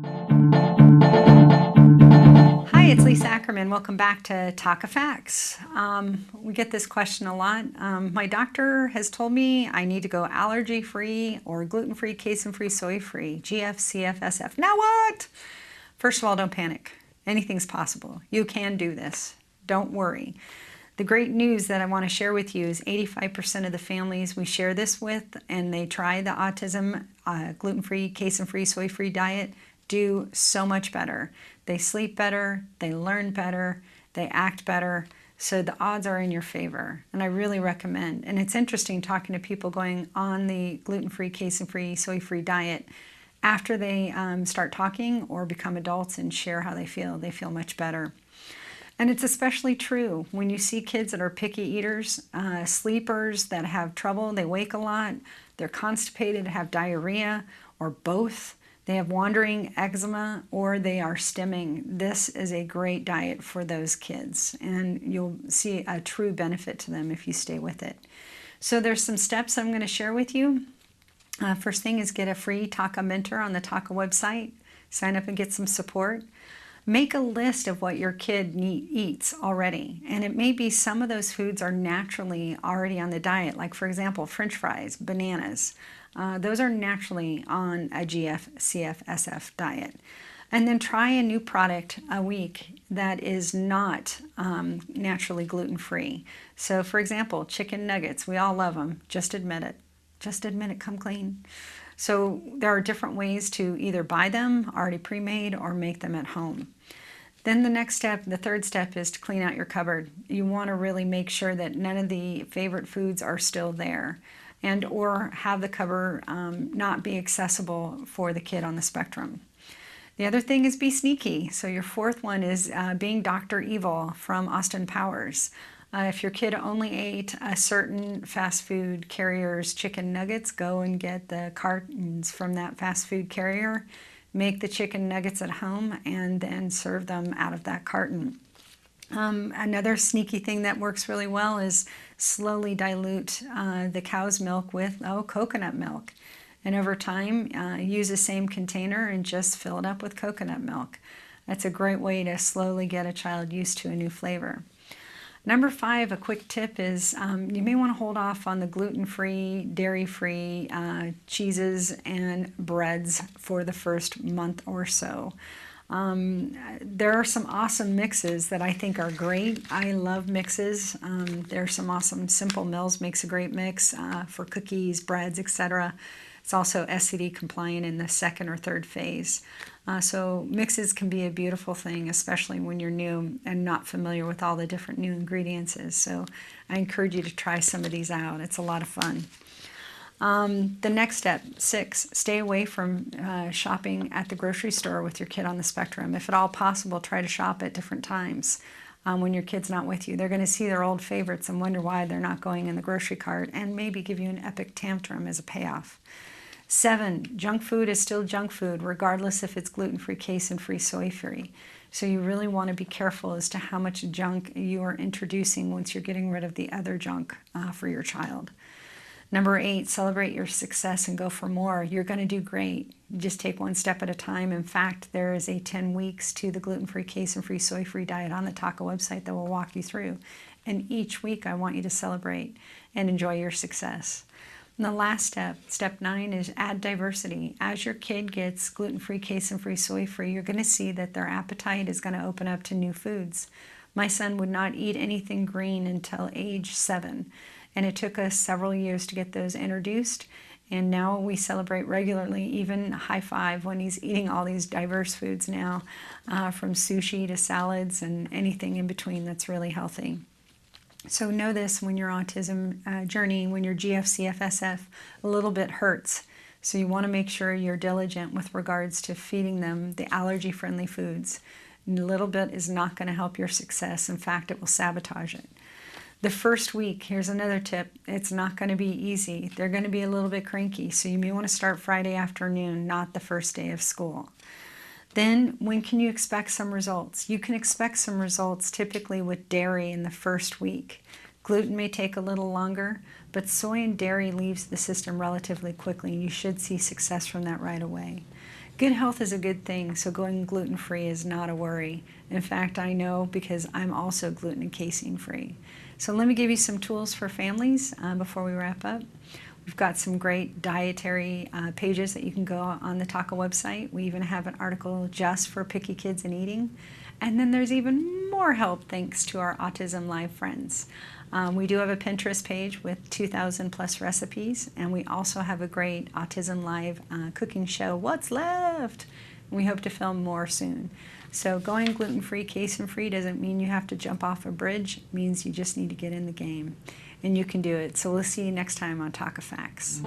Hi, it's Lisa Ackerman. Welcome back to TACA Facts. We get this question a lot. My doctor has told me I need to go allergy-free or gluten-free, casein-free, soy-free, GFCFSF. Now what? First of all, don't panic. Anything's possible. You can do this. Don't worry. The great news that I want to share with you is 85% of the families we share this with and they try the autism gluten-free, casein-free, soy-free diet do so much better. They sleep better, they learn better, they act better, so the odds are in your favor, and I really recommend. And it's interesting talking to people going on the gluten-free, casein-free, soy-free diet. After they start talking or become adults and share how they feel much better. And it's especially true when you see kids that are picky eaters, sleepers that have trouble, they wake a lot, they're constipated, have diarrhea, or both. They have wandering eczema or they are stimming. This is a great diet for those kids, and you'll see a true benefit to them if you stay with it. So there's some steps I'm going to share with you. First thing is get a free TACA Mentor on the TACA website. Sign up and get some support. Make a list of what your kid eats already, and it may be some of those foods are naturally already on the diet, like for example French fries, bananas. Those are naturally on a GFCFSF diet. And then try a new product a week that is not naturally gluten-free. So for example, chicken nuggets, we all love them, just admit it. Just admit it, come clean. So there are different ways to either buy them already pre-made or make them at home. Then the next step, the third step, is to clean out your cupboard. You want to really make sure that none of the favorite foods are still there, and or have the cupboard not be accessible for the kid on the spectrum. The other thing is be sneaky. So your fourth one is being Dr. Evil from Austin Powers. If your kid only ate a certain fast food carrier's chicken nuggets, go and get the cartons from that fast food carrier, make the chicken nuggets at home, and then serve them out of that carton. Another sneaky thing that works really well is slowly dilute the cow's milk with coconut milk. And over time, use the same container and just fill it up with coconut milk. That's a great way to slowly get a child used to a new flavor. Number 5, a quick tip is you may want to hold off on the gluten-free, dairy-free cheeses and breads for the first month or so. There are some awesome mixes that I think are great. I love mixes. There are some awesome Simple Mills makes a great mix for cookies, breads, etc. It's also SCD compliant in the second or third phase. So mixes can be a beautiful thing, especially when you're new and not familiar with all the different new ingredients. So I encourage you to try some of these out. It's a lot of fun. The next step, 6, stay away from shopping at the grocery store with your kid on the spectrum. If at all possible, try to shop at different times when your kid's not with you. They're going to see their old favorites and wonder why they're not going in the grocery cart and maybe give you an epic tantrum as a payoff. 7, junk food is still junk food, regardless if it's gluten-free, casein-free, soy-free. So you really want to be careful as to how much junk you are introducing once you're getting rid of the other junk for your child. Number 8, celebrate your success and go for more. You're going to do great. Just take one step at a time. In fact, there is a 10 weeks to the gluten-free, casein-free, soy-free diet on the TACA website that will walk you through. And each week I want you to celebrate and enjoy your success. And the last step, step 9, is add diversity. As your kid gets gluten-free, casein-free, soy-free, you're going to see that their appetite is going to open up to new foods. My son would not eat anything green until age 7, and it took us several years to get those introduced. And now we celebrate regularly, even high five when he's eating all these diverse foods now, from sushi to salads and anything in between that's really healthy. So know this, when your autism journey, when your GFCFSF, a little bit hurts. So you want to make sure you're diligent with regards to feeding them the allergy-friendly foods. A little bit is not going to help your success. In fact, it will sabotage it. The first week, here's another tip, it's not going to be easy. They're going to be a little bit cranky, so you may want to start Friday afternoon, not the first day of school. Then, when can you expect some results? You can expect some results typically with dairy in the first week. Gluten may take a little longer, but soy and dairy leaves the system relatively quickly, and you should see success from that right away. Good health is a good thing, so going gluten-free is not a worry. In fact, I know because I'm also gluten and casein-free. So let me give you some tools for families before we wrap up. We've got some great dietary pages that you can go on the TACA website. We even have an article just for picky kids and eating. And then there's even more help thanks to our autism-live friends. We do have a Pinterest page with 2,000 plus recipes, and we also have a great autism-live cooking show, What's Left? We hope to film more soon. So going gluten-free, casein-free doesn't mean you have to jump off a bridge. It means you just need to get in the game. And you can do it. So we'll see you next time on TACA Facts.